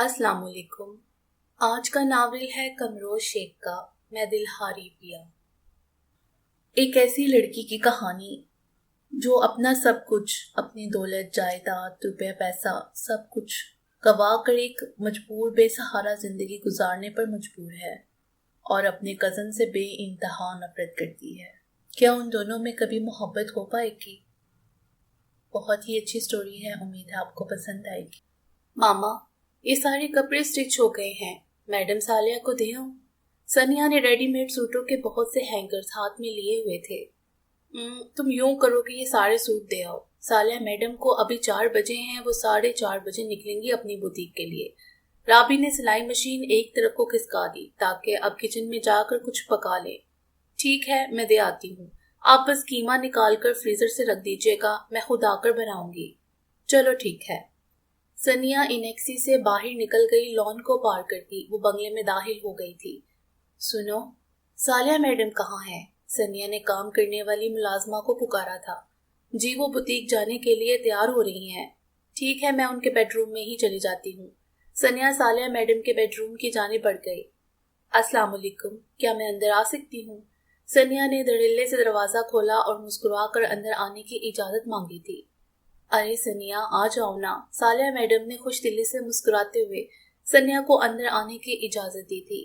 अस्सलाम वालेकुम। आज का नावल है कमरोज शेख का मैं दिल हारी पिया। एक ऐसी लड़की की कहानी जो अपना सब कुछ, अपनी दौलत, जायदाद, रुपया पैसा सब कुछ गवा कर एक मजबूर बेसहारा जिंदगी गुजारने पर मजबूर है और अपने कज़न से बेइंतहा नफरत करती है। क्या उन दोनों में कभी मोहब्बत हो पाएगी? बहुत ही अच्छी स्टोरी है, उम्मीद है आपको पसंद आएगी। मामा, ये सारे कपड़े स्टिच हो गए हैं, मैडम सालिया को दे आऊं? सनिया ने रेडीमेड सूटों के बहुत से हैंगर्स हाथ में लिए हुए थे। तुम यूं करो कि ये सारे सूट दे आओ। सालिया मैडम को अभी 4 बजे हैं, वो 4:30 बजे निकलेंगी अपनी बुटीक के लिए। राबी ने सिलाई मशीन एक तरफ को खिसका दी ताकि अब किचन में जाकर कुछ पका ले। ठीक है, मैं दे आती हूँ, आप बस कीमा निकाल कर फ्रीजर से रख दीजिएगा, मैं खुद आकर बनाऊंगी। चलो ठीक है। सनिया इनेक्सी से बाहर निकल गई, लॉन को पार करती वो बंगले में दाखिल हो गई थी। सुनो, सालिया मैडम कहाँ है? सनिया ने काम करने वाली मुलाजमा को पुकारा था। जी, वो बुटीक जाने के लिए तैयार हो रही हैं। ठीक है, मैं उनके बेडरूम में ही चली जाती हूँ। सनिया सालिया मैडम के बेडरूम की जाने बढ़ गई। अस्सलाम वालेकुम, क्या मैं अंदर आ सकती हूँ? सनिया ने धड़ल्ले से दरवाजा खोला और मुस्कुरा कर अंदर आने की इजाजत मांगी थी। अरे सनिया, आ जाओ ना, सालिया मैडम ने खुश दिली से मुस्कुराते हुए सनिया को अंदर आने की इजाजत दी थी।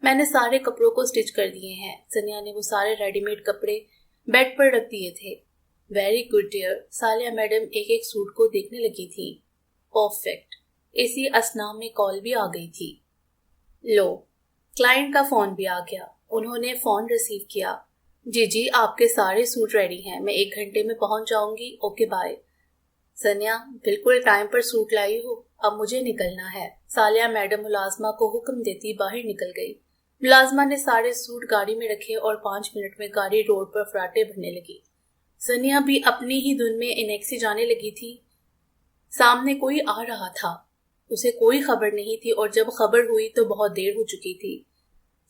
मैंने सारे कपड़ों को स्टिच कर दिए हैं। सनिया ने वो सारे रेडीमेड कपड़े बेड पर रख दिए थे। Very good dear. Saliya madam एक एक सूट को देखने लगी थी। परफेक्ट। इसी असना में कॉल भी आ गई थी। लो, क्लाइंट का फोन भी आ गया। उन्होंने फोन रिसीव किया। जी, आपके सारे सूट रेडी हैं, मैं 1 घंटे में पहुंच जाऊंगी। Okay bye. सनिया, बिल्कुल टाइम पर सूट लाई हो, अब मुझे निकलना है। सालिया मैडम मुलाजमा को हुक्म देती बाहर निकल गई। मुलाजमा ने सारे सूट गाड़ी में रखे और 5 मिनट में गाड़ी रोड पर फराटे भरने लगी। सनिया भी अपनी ही धुन में इनेक्सी जाने लगी थी। सामने कोई आ रहा था, उसे कोई खबर नहीं थी और जब खबर हुई तो बहुत देर हो चुकी थी।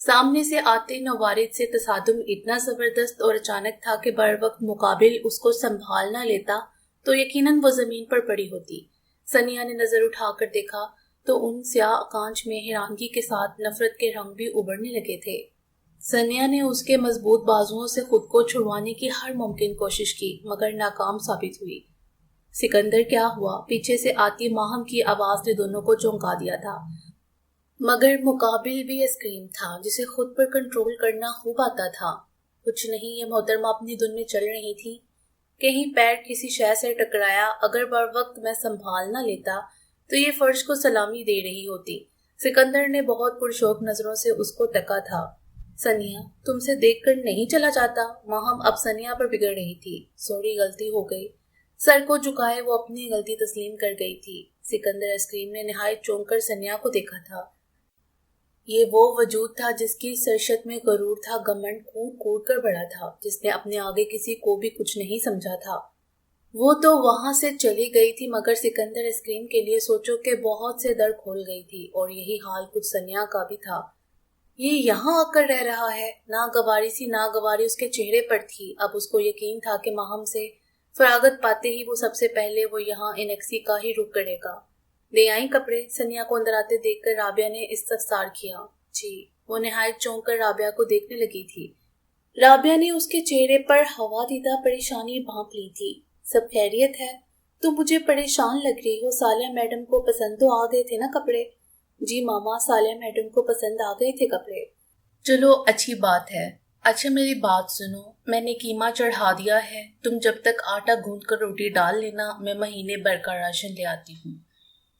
सामने से आते नवारिद से तसादुम इतना जबरदस्त और अचानक था कि बर वक्त मुकाबिल उसको संभाल ना लेता तो यकीनन वो जमीन पर पड़ी होती। सनिया ने नजर उठाकर देखा तो उन स्याह कांच में हैरानगी के साथ नफरत के रंग भी उभरने लगे थे। सनिया ने उसके मजबूत बाजुओं से खुद को छुड़वाने की हर मुमकिन कोशिश की मगर नाकाम साबित हुई। सिकंदर, क्या हुआ? पीछे से आती माहम की आवाज ने दोनों को चौंका दिया था, मगर मुकाबिल भी स्क्रीम था जिसे खुद पर कंट्रोल करना खूब आता था। कुछ नहीं, ये मोहतरमा अपनी धुन में चल रही थी। कहीं पैर किसी शय से टकराया, अगर बर वक्त मैं संभाल ना लेता तो ये फर्श को सलामी दे रही होती। सिकंदर ने बहुत पुरशौक नजरों से उसको तका था। सनिया, तुमसे देखकर नहीं चला जाता। माहम अब सनिया पर बिगड़ रही थी। सॉरी, गलती हो गई। सर को झुकाए वो अपनी गलती तस्लीम कर गई थी। सिकंदर आइसक्रीम ने निहायत चौंक कर सनिया को देखा था। ये वो वजूद था जिसकी सरशत में गरूर था, घमंड कूद कूद कर बढ़ा था, जिसने अपने आगे किसी को भी कुछ नहीं समझा था। वो तो वहां से चली गई थी मगर सिकंदर स्क्रीन के लिए सोचो के बहुत से दर खोल गई थी और यही हाल कुछ सनिया का भी था। ये यहाँ आकर रह रहा है। नागवारी सी नागवारी उसके चेहरे पर थी। अब उसको यकीन था कि माहम से फरागत पाते ही वो सबसे पहले वो यहाँ इनेक्सी का ही रुख करेगा। ले आई कपड़े? सनिया को अंदर आते देखकर राबिया ने इस्तफसार किया। जी। वो निहायत चौंक कर राबिया को देखने लगी थी। राबिया ने उसके चेहरे पर हवा दीदा परेशानी भांप ली थी। सब खैरियत है? तुम मुझे परेशान लग रही हो। सालिया मैडम को पसंद तो आ गए थे ना कपड़े? जी मामा, सालिया मैडम को पसंद आ गए थे कपड़े। चलो, अच्छी बात है। अच्छा मेरी बात सुनो, मैंने कीमा चढ़ा दिया है, तुम जब तक आटा गूंद कर रोटी डाल लेना, मैं महीने भर का राशन ले आती हूँ।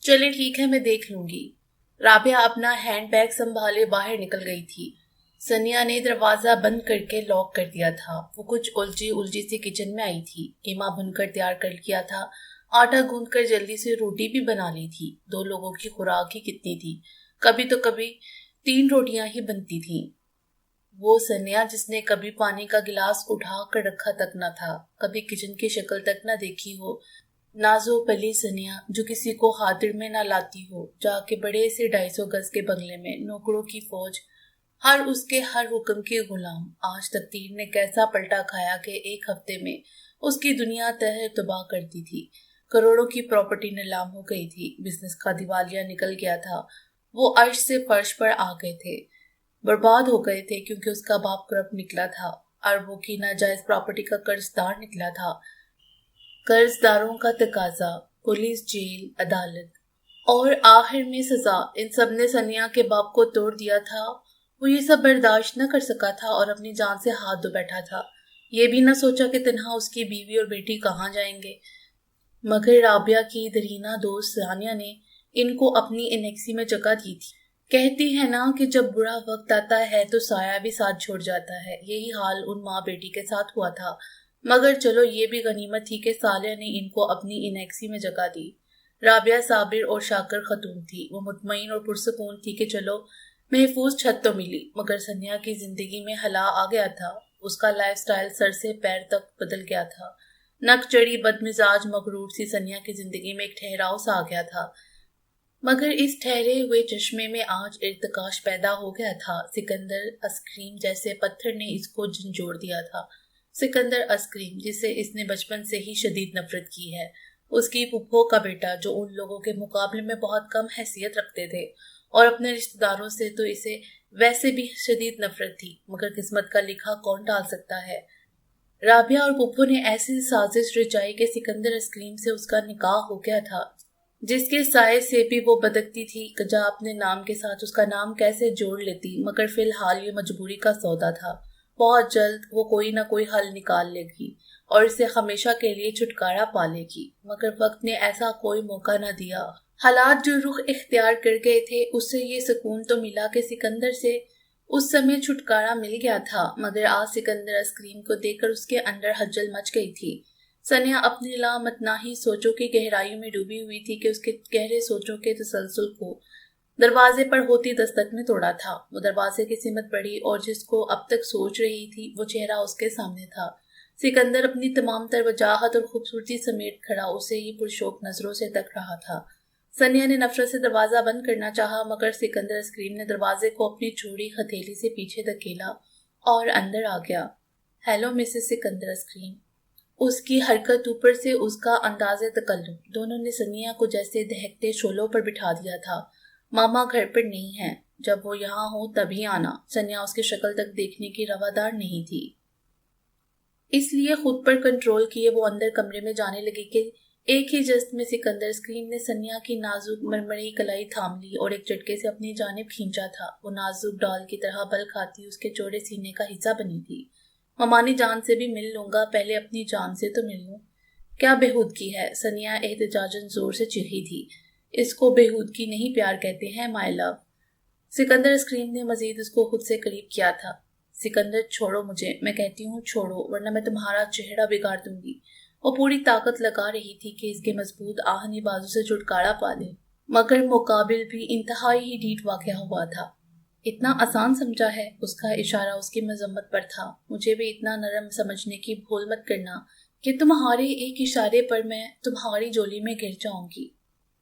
चलिए ठीक है, मैं देख लूंगी। राबिया अपना हैंड बैग संभाले बाहर निकल गई थी। सनिया ने दरवाजा बंद करके लॉक कर दिया था। वो कुछ उलझी उलझी से किचन में आई थी। कीमा भुनकर तैयार कर लिया था, आटा गूंद कर जल्दी से रोटी भी बना ली थी। 2 लोगों की खुराक ही कितनी थी, कभी तो कभी 3 रोटियां ही बनती थी। वो सनिया जिसने कभी पानी का गिलास उठा कर रखा तक न था, कभी किचन की शक्ल तक न देखी हो, नाजो पली सनिया जो किसी को हाजिर में ना लाती हो, जाके बड़े से 250 गज के बंगले में नौकरों की फौज, हर उसके हर हुक्म के गुलाम। आज तकदीर ने कैसा पलटा खाया कि 1 हफ्ते में उसकी दुनिया तहर तबाह कर दी थी। करोड़ों की प्रॉपर्टी नीलाम हो गई थी, बिजनेस का दिवालिया निकल गया था, वो अर्श से फर्श पर आ गए थे, बर्बाद हो गए थे क्योंकि उसका बाप करप्ट निकला था, अरबों की नाजायज प्रॉपर्टी का कर्जदार निकला था, कर्जदारों का तकाजा, पुलिस, जेल, अदालत और आखिर में सजा, इन सब ने सनिया के बाप को तोड़ दिया था। वो ये सब बर्दाश्त न कर सका था और अपनी जान से हाथ धो बैठा था। ये भी न सोचा कि तन्हा उसकी बीवी और बेटी कहाँ जाएंगे। मगर राबिया की दरीना दोस्त सानिया ने इनको अपनी इनेक्सी में जगह दी थी। कहती है ना कि जब बुरा वक्त आता है तो साया भी साथ छोड़ जाता है। यही हाल उन माँ बेटी के साथ हुआ था। मगर चलो ये भी गनीमत थी कि सालिया ने इनको अपनी इनेक्सी में जगह दी। राबिया साबिर और शाकर खतून थी। वो मुतमईन और पुरसकून थी कि चलो महफूज छत तो मिली। मगर सनिया की जिंदगी में हला आ गया था। उसका लाइफस्टाइल सर से पैर तक बदल गया था। नक चढ़ी बदमिजाज मगरूर सी सनिया की जिंदगी में एक ठहराव सा आ गया था। मगर इस ठहरे हुए चश्मे में आज इर्तिकाश पैदा हो गया था। सिकंदर आइसक्रीम जैसे पत्थर ने इसको झंझोड़ दिया था। सिकंदर आइसक्रीम जिसे इसने बचपन से ही शदीद नफरत की है। उसकी फुफ्फो का बेटा जो उन लोगों के मुकाबले में बहुत कम हैसियत रखते थे और अपने रिश्तेदारों से तो इसे वैसे भी शदीद नफरत थी। मगर किस्मत का लिखा कौन टाल सकता है। राबिया और पुप्पो ने ऐसी साजिश रचाई कि सिकंदर आइसक्रीम से उसका निकाह हो गया था, जिसके साये से भी वो बदकती थी कजा अपने नाम के साथ उसका नाम कैसे जोड़ लेती। मगर फिलहाल ये मजबूरी का सौदा था। बहुत जल्द वो कोई ना कोई हल निकाल लेगी और इसे हमेशा के लिए छुटकारा पा लेगी। मगर वक्त ने ऐसा कोई मौका न दिया। हालात जो रुख इख्तियार कर गए थे उससे ये सुकून तो मिला कि सिकंदर से उस समय छुटकारा मिल गया था। मगर आज सिकंदर आइसक्रीम को देखकर उसके अंदर हलचल मच गई थी। सनिया अपनी लामतनाही सोचों की गहराइयों में डूबी हुई थी कि उसके गहरे सोचों के तसलसल को दरवाजे पर होती दस्तक ने तोड़ा था। वो दरवाजे की सिमत पड़ी और जिसको अब तक सोच रही थी वो चेहरा उसके सामने था। सिकंदर अपनी तमाम तर वजाहत और खूबसूरती समेट खड़ा उसे ही पुरशौक नजरों से तक रहा था। सनिया ने नफरत से दरवाजा बंद करना चाहा, मगर सिकंदर आइसक्रीम ने दरवाजे को अपनी चूड़ी हथेली से पीछे धकेला और अंदर आ गया। Hello Mrs Sikandar ice cream. उसकी हरकत, ऊपर से उसका अंदाज़े तकल्लुफ, दोनों ने सनिया को जैसे दहकते शोलों पर बिठा दिया था। मामा घर पर नहीं है, जब वो यहाँ हो तभी आना। सनिया उसकी शक्ल तक देखने की रवादार नहीं थी, इसलिए खुद पर कंट्रोल किए वो अंदर कमरे में जाने लगी कि एक ही जस्त में सिकंदर स्क्रीन ने सनिया की नाजुक मरमरी कलाई थाम ली और एक झटके से अपनी जानिब खींचा था। वो नाजुक डाल की तरह बल खाती उसके चौड़े सीने का हिस्सा बनी थी। ममानी जान से भी मिल लूंगा, पहले अपनी जान से तो मिल लूं। क्या बेहूदगी है, सनिया एहतजाजन जोर से चिढ़ी थी। इसको बेहूदगी नहीं प्यार कहते हैं माय लव। सिकंदर स्क्रीन ने मजीद उसको खुद से करीब किया था। सिकंदर छोड़ो मुझे, मैं कहती हूँ छोड़ो, वरना मैं तुम्हारा चेहरा बिगाड़ दूंगी। वो पूरी ताकत लगा रही थी कि इसके मजबूत आहनी बाजू से छुटकारा पा ले, मगर मुकाबिल भी इंतहाई ही ढीठ वाकया हुआ था। इतना आसान समझा है, उसका इशारा उसकी मजम्मत पर था। मुझे भी इतना नरम समझने की भूल मत करना कि तुम्हारे एक इशारे पर मैं तुम्हारी जोली में गिर जाऊंगी।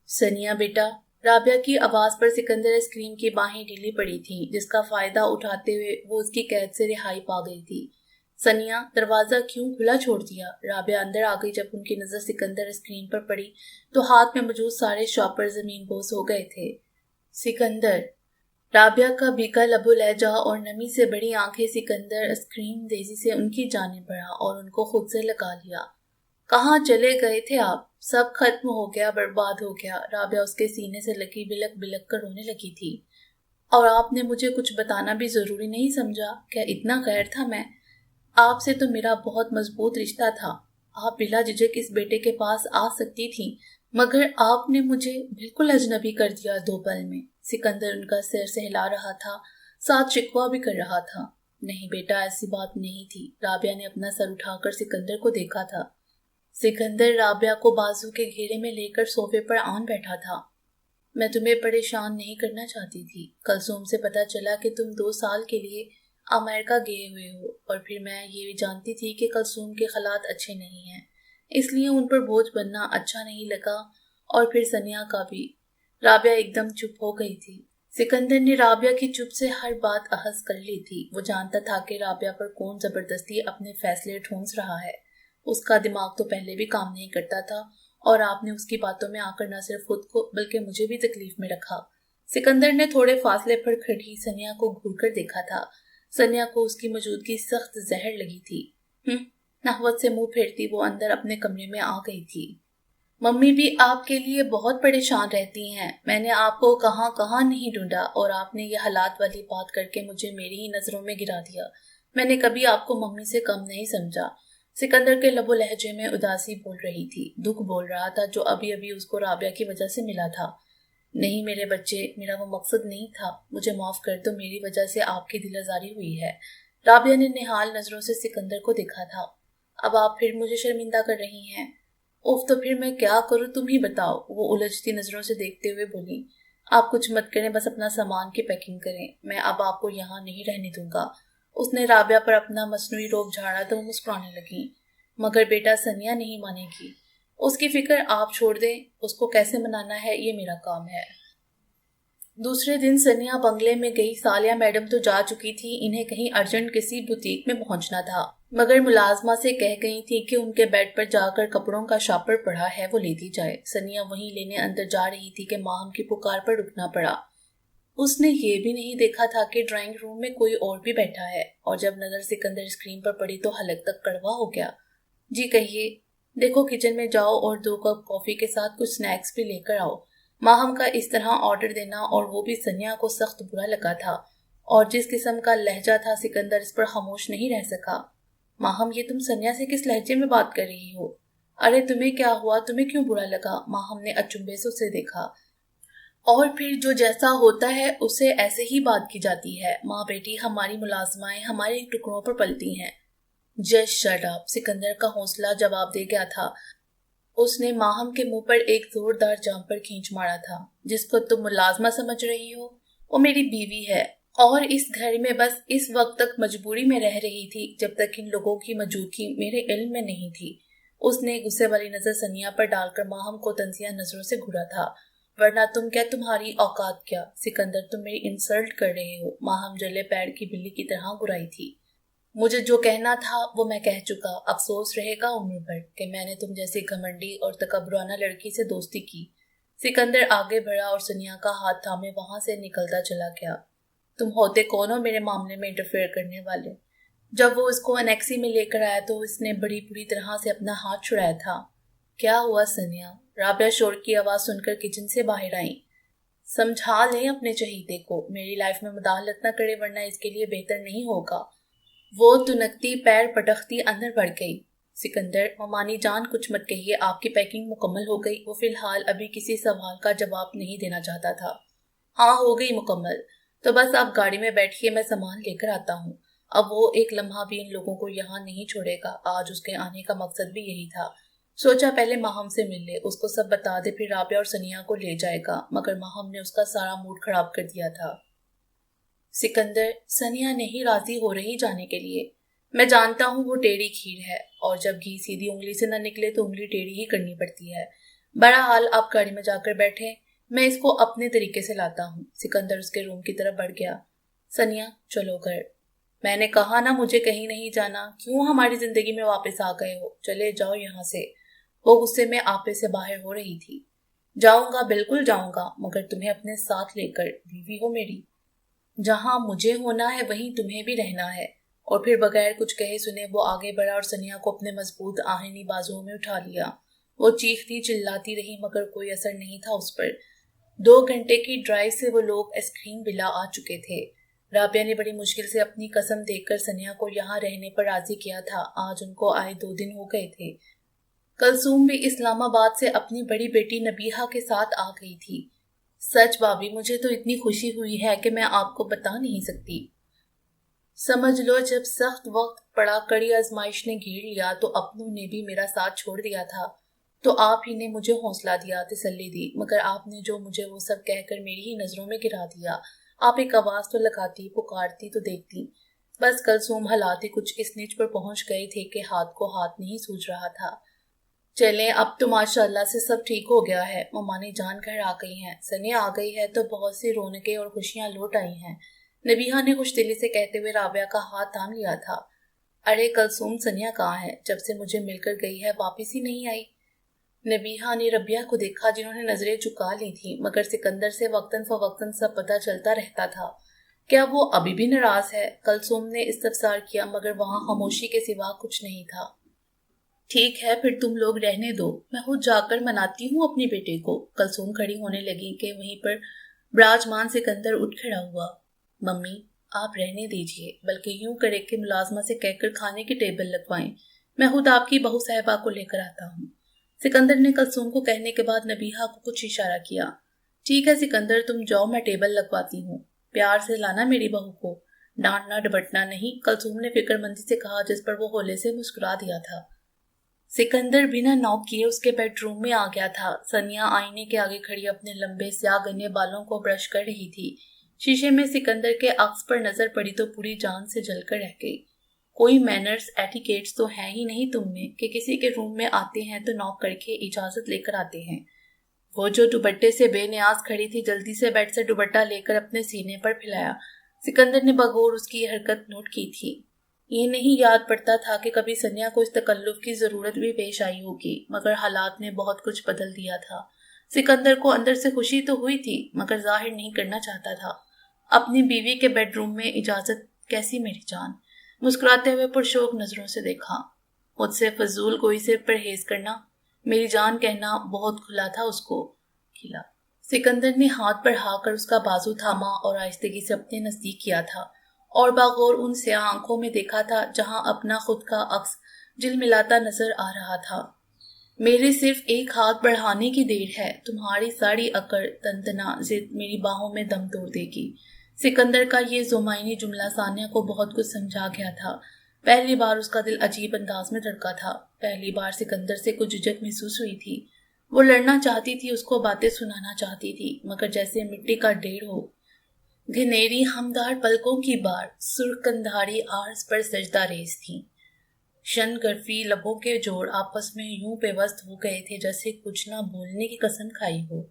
सनिया बेटा, राबिया की आवाज पर सिकंदर आइसक्रीम की बाहें ढीली पड़ी थीं, जिसका फायदा उठाते हुए वो उसकी कैद से रिहाई पा गई थी। सनिया, दरवाजा क्यों खुला छोड़ दिया? राबिया अंदर आ गई। जब उनकी नजर सिकंदर स्क्रीन पर पड़ी तो हाथ में मौजूद सारे शॉपर जमीन बोस हो गए थे। सिकंदर, राबिया का बीका लबो लहजा और नमी से बड़ी आंखें सिकंदर स्क्रीन तेजी से उनकी जाने बढ़ा और उनको खुद से लगा लिया। कहाँ चले गए थे आप? सब खत्म हो गया, बर्बाद हो गया। राबिया उसके सीने से लगी बिलक बिलक कर रोने लगी थी। और आपने मुझे कुछ बताना भी जरूरी नहीं समझा? क्या इतना गैर था मैं? आपसे तो मेरा बहुत मजबूत रिश्ता था। आप बिला झिझक इस बेटे के पास आ सकती थी, मगर आपने मुझे बिल्कुल अजनबी कर दिया 2 पल में। सिकंदर उनका सिर सहला रहा था, साथ शिकवा भी कर रहा था। नहीं बेटा, ऐसी बात नहीं थी। राबिया ने अपना सर उठाकर सिकंदर को देखा था। सिकंदर राबिया को बाजू के घेरे में लेकर सोफे पर आन बैठा था। मैं तुम्हें परेशान नहीं करना चाहती थी। कलसूम से पता चला कि तुम 2 साल के लिए अमेरिका गए हुए हो, और फिर मैं ये भी जानती थी कि कलसूम के हालात अच्छे नहीं हैं, इसलिए उन पर बोझ बनना अच्छा नहीं लगा। और फिर सनिया का भी। राबिया एकदम चुप हो गई थी। सिकंदर ने राबिया की चुप से हर बात अहस कर ली थी। वो जानता था कि राबिया पर कौन जबरदस्ती अपने फैसले ठूंस रहा है। उसका दिमाग तो पहले भी काम नहीं करता था और आपने उसकी बातों में आकर न सिर्फ खुद को बल्कि मुझे भी तकलीफ में रखा। सिकंदर ने थोड़े फासले पर खड़ी सनिया को घूर कर देखा था। सनिया को उसकी मौजूदगी सख्त जहर लगी थी। नहवत से मुंह फेरती वो अंदर अपने कमरे में आ गई थी। मम्मी भी आपके लिए बहुत परेशान रहती हैं। मैंने आपको कहाँ कहाँ नहीं ढूंढा और आपने ये हालात वाली बात करके मुझे मेरी ही नजरों में गिरा दिया। मैंने कभी आपको मम्मी से कम नहीं समझा। सिकंदर के लबो लहजे में उदासी बोल रही थी, दुख बोल रहा था जो अभी अभी उसको राबिया की वजह से मिला था। नहीं मेरे बच्चे, मेरा वो मकसद नहीं था। मुझे माफ कर दो, मेरी वजह से आपकी दिल आजारी हुई है। राबिया ने निहाल नजरों से सिकंदर को देखा था। अब आप फिर मुझे शर्मिंदा कर रही हैं। उफ, तो फिर मैं क्या करूं, तुम ही बताओ, वो उलझती नजरों से देखते हुए बोली। आप कुछ मत करें, बस अपना सामान की पैकिंग करें। मैं अब आपको यहाँ नहीं रहने दूंगा। उसने राबिया पर अपना मसनूई रोब झाड़ा तो वो मुस्कुराने लगी। मगर बेटा, सनिया नहीं मानेगी। उसकी फिक्र आप छोड़ दें, उसको कैसे मनाना है ये मेरा काम है। दूसरे दिन सनिया बंगले में गई। सालिया मैडम तो जा चुकी थी, इन्हें कहीं अर्जेंट किसी बुटीक में पहुंचना था, मगर मुलाजमा से कह गई थी कि उनके बेड पर जाकर कपड़ों का शापर पड़ा है, वो लेती जाए। सनिया वहीं लेने अंदर जा रही थी कि माहम की पुकार पर रुकना पड़ा। उसने ये भी नहीं देखा था कि ड्राइंग रूम में कोई और भी बैठा है, और जब नजर सिकंदर स्क्रीन पर पड़ी तो हलक तक कड़वा हो गया। जी कहिए। देखो, किचन में जाओ और 2 कप कॉफी के साथ कुछ स्नैक्स भी लेकर आओ। माहम का इस तरह ऑर्डर देना और वो भी सनिया को सख्त बुरा लगा था, और जिस किस्म का लहजा था सिकंदर इस पर खामोश नहीं रह सका। माहम, ये तुम सनिया से किस लहजे में बात कर रही हो? अरे तुम्हें क्या हुआ, तुम्हें क्यों बुरा लगा? माहम ने अचंभे से उसे देखा। और फिर जो जैसा होता है उसे ऐसे ही बात की जाती है। माँ बेटी हमारी मुलाजमाएं हमारे टुकड़ों पर पलती हैं। जस्ट शट अप, सिकंदर का हौसला जवाब दे गया था। उसने माहम के मुंह पर एक जोरदार जाम पर खींच मारा था। जिसको तुम मुलाजमा समझ रही हो, वो मेरी बीवी है, और इस घर में बस इस वक्त तक मजबूरी में रह रही थी जब तक इन लोगों की मौजूदगी मेरे इल्म में नहीं थी। उसने गुस्से वाली नजर सनिया पर डालकर माहम को तंजिया नजरों से घूरा था। वरना तुम क्या, तुम्हारी औकात क्या? सिकंदर, तुम मेरी इंसल्ट कर रहे हो। माहम जले पैर की बिल्ली की तरह गुराई थी। मुझे जो कहना था वो मैं कह चुका। अफसोस रहेगा उम्र भर कि मैंने तुम जैसी घमंडी और तकब्बराना लड़की से दोस्ती की। सिकंदर आगे बढ़ा और सनिया का हाथ थामे वहां से निकलता चला गया। तुम होते कौन हो मेरे मामले में इंटरफेयर करने वाले? जब वो इसको अनेक्सी में लेकर आया तो इसने बड़ी बुरी तरह से अपना हाथ छुड़ाया था। क्या हुआ सनिया? राबिया शोर की आवाज सुनकर किचन से बाहर आई। समझा लें अपने चहीते को, मेरी लाइफ में मुदाखलत न करे वरना इसके लिए बेहतर नहीं होगा। वो तुनकती पैर पटकती अंदर बढ़ गई। सिकंदर, ममानी जान कुछ मत कहिए, आपकी पैकिंग मुकम्मल हो गई? वो फिलहाल अभी किसी सवाल का जवाब नहीं देना चाहता था। हाँ हो गई मुकम्मल। तो बस आप गाड़ी में बैठिए, मैं सामान लेकर आता हूँ। अब वो एक लम्हा भी इन लोगों को यहाँ नहीं छोड़ेगा। आज उसके आने का मकसद भी यही था। सोचा पहले माहम से मिल ले, उसको सब बता दे, फिर राबिया और सनिया को ले जाएगा, मगर माहम ने उसका सारा मूड खराब कर दिया था। सिकंदर, सनिया नहीं राजी हो रही जाने के लिए। मैं जानता हूँ वो टेढ़ी खीर है, और जब घी सीधी उंगली से न निकले तो उंगली टेढ़ी ही करनी पड़ती है। बहरहाल आप गाड़ी में जाकर बैठे, मैं इसको अपने तरीके से लाता हूँ। सिकंदर उसके रूम की तरफ बढ़ गया। सनिया, चलो घर। मैंने कहा ना मुझे कहीं नहीं जाना, क्यों हमारी जिंदगी में वापस आ गए हो? चले जाओ यहाँ से। वो गुस्से में आपे से बाहर हो रही थी। जाऊंगा, बिल्कुल जाऊंगा, मगर तुम्हें अपने साथ लेकर। बीवी हो मेरी। जहां मुझे होना है वहीं तुम्हें भी रहना है। और फिर बगैर कुछ कहे सुने वो आगे बढ़ा और सनिया को अपने मजबूत आहनी बाजुओं में उठा लिया। वो चीखती चिल्लाती रही मगर कोई असर नहीं था उस पर। 2 घंटे की ड्राइव से वो लोग आइसक्रीम विला आ चुके थे। राबिया ने बड़ी मुश्किल से अपनी कसम देकर सनिया को यहाँ रहने पर राजी किया था। आज उनको आए 2 दिन हो गए थे। कलसूम भी इस्लामाबाद से अपनी बड़ी बेटी नबीहा के साथ आ गई थी। सच भाभी, मुझे तो इतनी खुशी हुई है कि मैं आपको बता नहीं सकती। समझ लो जब सख्त वक्त पड़ा, कड़ी आजमाइश ने घेर लिया तो अपनों ने भी मेरा साथ छोड़ दिया था, तो आप ही ने मुझे हौसला दिया, तसल्ली दी। मगर आपने जो मुझे वो सब कहकर मेरी ही नजरों में गिरा दिया। आप एक आवाज तो लगाती, पुकारती तो देखती। बस कलसूम हालात कुछ इस नीच पर पहुंच गए थे कि हाथ को हाथ नहीं सूझ रहा था। चलें, अब तो माशाल्लाह से सब ठीक हो गया है। ममानी जान घर आ गई हैं, सनिया आ गई है तो बहुत सी रौनकें और खुशियां लौट आई हैं। नबीहा ने खुश दिली से कहते हुए राबिया का हाथ थाम लिया था। अरे कलसूम, सनिया कहाँ है? जब से मुझे मिलकर गई है वापिस ही नहीं आई। नबीहा ने रबिया को देखा, जिन्होंने नजरें झुका ली थी, मगर सिकंदर से वक्तन फवक्तन सब पता चलता रहता था। क्या वो अभी भी नाराज है? कलसूम ने इस्तफसार किया, मगर वहां खामोशी के सिवा कुछ नहीं था। ठीक है, फिर तुम लोग रहने दो, मैं खुद जाकर मनाती हूँ अपने बेटे को। कलसूम खड़ी होने लगी कि वहीं पर विराजमान सिकंदर उठ खड़ा हुआ। मम्मी, आप रहने दीजिए, बल्कि यूं करे कि मुलाजमा से कहकर खाने की टेबल लगवाएं। मैं खुद आपकी बहू साहिबा को लेकर आता हूँ। सिकंदर ने कलसूम को कहने के बाद नबीहा को कुछ इशारा किया। ठीक है सिकंदर, तुम जाओ, मैं टेबल लगवाती हूँ। प्यार से लाना मेरी बहू को, डांटना डबटना नहीं, कलसूम ने फिक्रमंदी से कहा, जिस पर वो होले से मुस्कुरा दिया था। सिकंदर बिना नॉक किए उसके बेडरूम में आ गया था। सनिया आईने के आगे खड़ी अपने लंबे स्याह घने बालों को ब्रश कर रही थी। शीशे में सिकंदर के अक्स पर नजर पड़ी तो पूरी जान से जलकर रह गई। कोई मैनर्स एटिकेट्स तो है ही नहीं तुम में कि किसी के रूम में आते हैं तो नॉक करके इजाजत लेकर आते हैं। वो जो दुपट्टे से बेनियाज खड़ी थी, जल्दी से बेड से दुपट्टा लेकर अपने सीने पर फैलाया। सिकंदर ने बगौर उसकी ये हरकत नोट की थी। ये नहीं याद पड़ता था कि कभी सनिया को इस तकल्लुफ की जरूरत भी पेश आई होगी, मगर हालात ने बहुत कुछ बदल दिया था। सिकंदर को अंदर से खुशी तो हुई थी, मगर जाहिर नहीं करना चाहता था। अपनी बीवी के बेडरूम में इजाजत कैसी मेरी जान? मुस्कुराते हुए पुरशौक नजरों से देखा। मुझसे फजूल गोई से परहेज करना, मेरी जान कहना बहुत खुला था उसको खिला। सिकंदर ने हाथ बढ़ाकर उसका बाजू थामा और आहिस्तगी से अपने नजदीक किया था और बागौर उन स्याह आंखों में देखा था जहां अपना खुद का अक्स झिलमिलाता नजर आ रहा था। मेरे सिर्फ एक हाथ बढ़ाने की देर है, तुम्हारी सारी अकड़ तंतना जिद मेरी बाहों में दम तोड़ देगी। सिकंदर का ये जुमाइनी जुमला सानिया को बहुत कुछ समझा गया था। पहली बार उसका दिल अजीब अंदाज में धड़का था। पहली बार सिकंदर से कुछ झिझक महसूस हुई थी। वो लड़ना चाहती थी, उसको बातें सुनाना चाहती थी, मगर जैसे मिट्टी का ढेर हो। घनेरी हमदार पलकों की बार सुर्ख कंधारी आर्स पर सजदा रेज थी। शन गर्फी लबों के जोड़ आपस में यूं पेवस्त हो गए थे जैसे कुछ ना बोलने की कसम खाई हो।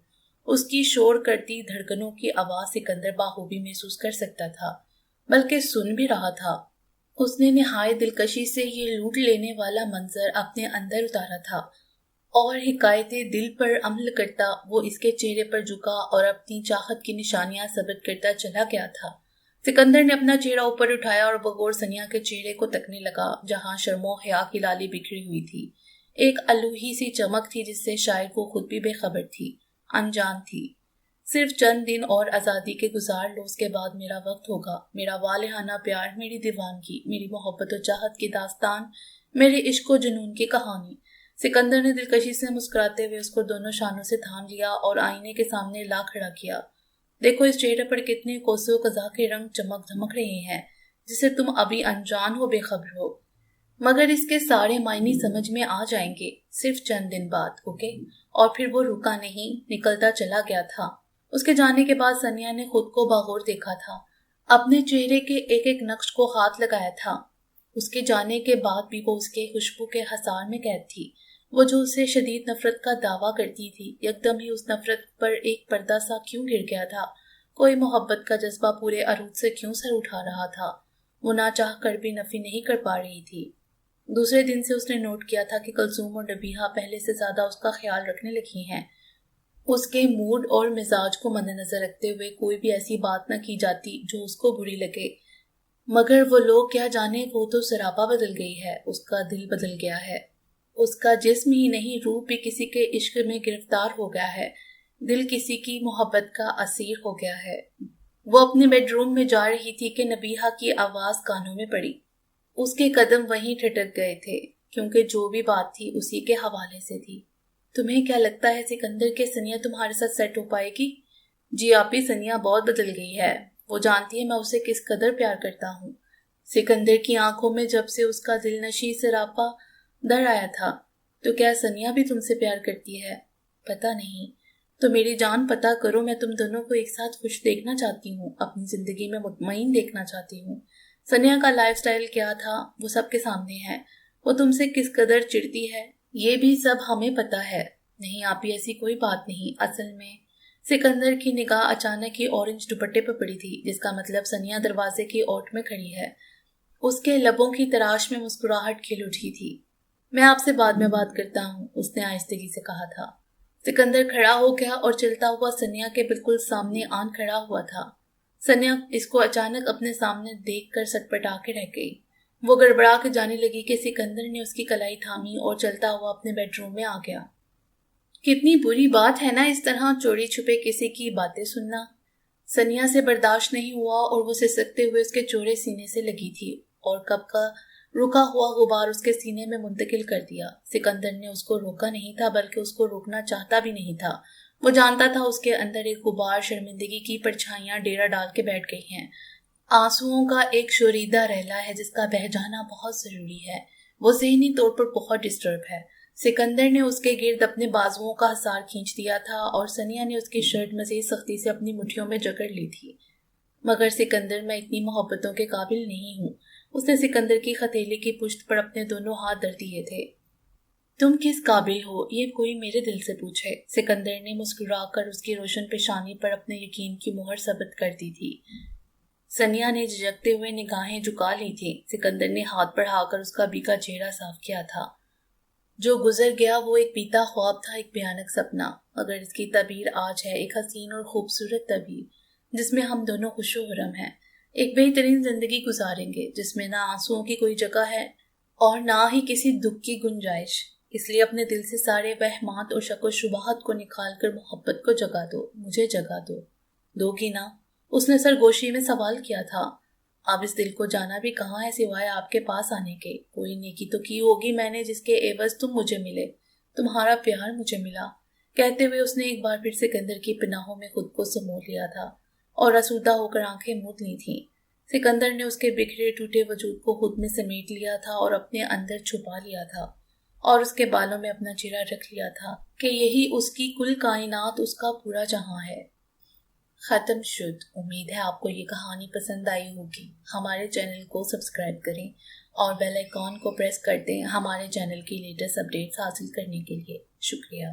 उसकी शोर करती धड़कनों की आवाज सिकंदर बाखूबी महसूस कर सकता था, बल्कि सुन भी रहा था। उसने निहायत दिलकशी से ये लूट लेने वाला मंजर अपने अंदर उतारा था और हिकायते दिल पर अमल करता वो इसके चेहरे पर झुका और अपनी चाहत की निशानियां सबत करता चला गया था। सिकंदर ने अपना चेहरा ऊपर उठाया और बगौर सनिया के चेहरे को तकने लगा, जहां शर्मो हया की लाली बिखरी हुई थी। एक अलूही सी चमक थी जिससे शायद वो खुद भी बेखबर थी, अनजान थी। सिर्फ चंद दिन और आजादी के गुजार लो, उसके बाद मेरा वक्त होगा। मेरा वालिहाना प्यार, मेरी दीवानगी, मेरी मोहब्बत और चाहत की दास्तान, मेरे इश्क और जुनून की कहानी। सिकंदर ने दिलकशी से मुस्कुराते हुए उसको दोनों शानों से थाम लिया और आईने के सामने ला खड़ा किया। देखो इस चेहरे पर कितने कोसों कज़ा के रंग चमक धमक रहे हैं, जिसे तुम अभी अनजान हो, बेखबर हो, मगर इसके सारे मायने समझ में आ जाएंगे सिर्फ चंद दिन बाद। ओके? और फिर वो रुका नहीं, निकलता चला गया था। उसके जाने के बाद सनिया ने खुद को बागौर देखा था, अपने चेहरे के एक एक नक्श को हाथ लगाया था। उसके जाने के बाद भी वो उसके खुशबू के हसार में कैद थी। वो जो उससे शदीद नफरत का दावा करती थी, एकदम ही उस नफरत पर एक पर्दा सा क्यों गिर गया था? कोई मोहब्बत का जज्बा पूरे अरूज से क्यों सर उठा रहा था? वो ना चाह कर भी नफी नहीं कर पा रही थी। दूसरे दिन से उसने नोट किया था कि कलसूम और नबीहा पहले से ज्यादा उसका ख्याल रखने लगी हैं। उसके मूड और मिजाज को मद्देनजर रखते हुए कोई भी ऐसी बात न की जाती जो उसको बुरी लगे। मगर वो लोग क्या जाने, वो तो सरापा बदल गई है, उसका दिल बदल गया है। उसका जिस्म ही नहीं, रूह भी किसी के इश्क में गिरफ्तार हो गया है। दिल किसी की मोहब्बत का असीर हो गया है। वो अपने बेडरूम में जा रही थी कि नबीहा की आवाज कानों में पड़ी। उसके कदम वहीं ठिठक गए थे, क्योंकि जो भी बात थी उसी के हवाले से थी। तुम्हें क्या लगता है सिकंदर के सनिया तुम्हारे साथ सेट हो पाएगी? जी आप ही, सनिया बहुत बदल गई है। वो जानती है मैं उसे किस कदर प्यार करता हूँ। सिकंदर की आंखों में जब से उसका दिलनशी सरापा दर आया था, तो क्या सनिया भी तुमसे प्यार करती है? पता नहीं। तो मेरी जान पता करो, मैं तुम दोनों को एक साथ खुश देखना चाहती हूँ, अपनी जिंदगी में मुतमईन देखना चाहती हूँ। सनिया का लाइफस्टाइल क्या था वो सबके सामने है। वो तुमसे किस कदर चिढ़ती है ये भी सब हमें पता है। नहीं आप ही, ऐसी कोई बात नहीं। असल में सिकंदर की निगाह अचानक ही ऑरेंज दुपट्टे पर पड़ी थी, जिसका मतलब सनिया दरवाजे की ओट में खड़ी है। उसके लबों की तराश में मुस्कुराहट खिल उठी थी। میں آپ سے بعد میں بات کرتا ہوں، اس نے آہستگی سے کہا تھا۔ سکندر کھڑا ہو گیا اور چلتا ہوا سنیا کے بالکل سامنے آن کھڑا ہوا تھا۔ سنیا اس کو اچانک اپنے سامنے دیکھ کر سٹپٹا کے رہ گئی۔ وہ گڑبڑا کے جانے لگی کہ سکندر نے اس کی کلائی تھامی اور چلتا ہوا اپنے بیڈ روم میں آ گیا۔ کتنی بری بات ہے نا اس طرح چوری چھپے کسی کی باتیں سننا۔ سنیا سے برداشت نہیں ہوا اور وہ سسکتے ہوئے اس کے چوڑے سینے سے لگی تھی اور کب کا رکا ہوا غبار اس کے سینے میں منتقل کر دیا۔ سکندر نے اس کو روکا نہیں تھا بلکہ اس کو روکنا چاہتا بھی نہیں تھا۔ وہ جانتا تھا اس کے اندر ایک غبار شرمندگی کی پرچھائیاں ڈیرا ڈال کے بیٹھ گئی ہیں۔ آنسوؤں کا ایک شوریدہ ریلا ہے جس کا بہہ جانا بہت ضروری ہے۔ وہ ذہنی طور پر بہت ڈسٹرب ہے۔ سکندر نے اس کے گرد اپنے بازوؤں کا حصار کھینچ دیا تھا اور سنیا نے اس کی شرٹ مزید سختی سے اپنی مٹھیوں میں جکڑ لی تھی۔ مگر سکندر، میں اتنی محبتوں کے قابل نہیں ہوں۔ اس نے سکندر کی ہتھیلی کی پشت پر اپنے دونوں ہاتھ دھر دیے تھے۔ تم کس قابل ہو یہ کوئی میرے دل سے پوچھے۔ سکندر نے مسکرا کر اس کی روشن پیشانی پر اپنے یقین کی مہر ثبت کر دی تھی۔ سنیا نے جھجکتے ہوئے نگاہیں جھکا لی تھی۔ سکندر نے ہاتھ بڑھا کر اس کا بیکا چہرہ صاف کیا تھا۔ جو گزر گیا وہ ایک بیتا خواب تھا، ایک بھیانک سپنا، مگر اس کی تعبیر آج ہے، ایک حسین اور خوبصورت تعبیر جس میں ہم دونوں خوش و خرم ہیں۔ ایک بہترین زندگی گزاریں گے جس میں نہ آنسوؤں کی کوئی جگہ ہے اور نہ ہی کسی دکھ کی گنجائش۔ اس لیے اپنے دل سے سارے وہمات اور شک و شبہات کو نکال کر محبت کو جگا دو، مجھے جگا دو۔ دو گی نا؟ اس نے سرگوشی میں سوال کیا تھا۔ اب اس دل کو جانا بھی کہاں ہے سوائے آپ کے پاس آنے کے۔ کوئی نیکی تو کی ہوگی میں نے جس کے عوض تم مجھے ملے، تمہارا پیار مجھے ملا۔ کہتے ہوئے اس نے ایک بار پھر سکندر کی پناہوں میں خود کو سمو لیا تھا اور آسودہ ہو کر آنکھیں موند لی تھیں۔ سکندر نے اس کے بکھرے ٹوٹے وجود کو خود میں سمیٹ لیا تھا اور اپنے اندر چھپا لیا تھا اور اس کے بالوں میں اپنا چہرہ رکھ لیا تھا کہ یہی اس کی کل کائنات، اس کا پورا جہاں ہے۔ ختم شد۔ امید ہے آپ کو یہ کہانی پسند آئی ہوگی۔ ہمارے چینل کو سبسکرائب کریں اور بیل آئیکن کو پریس کر دیں ہمارے چینل کی لیٹسٹ اپڈیٹس حاصل کرنے کے لیے۔ شکریہ۔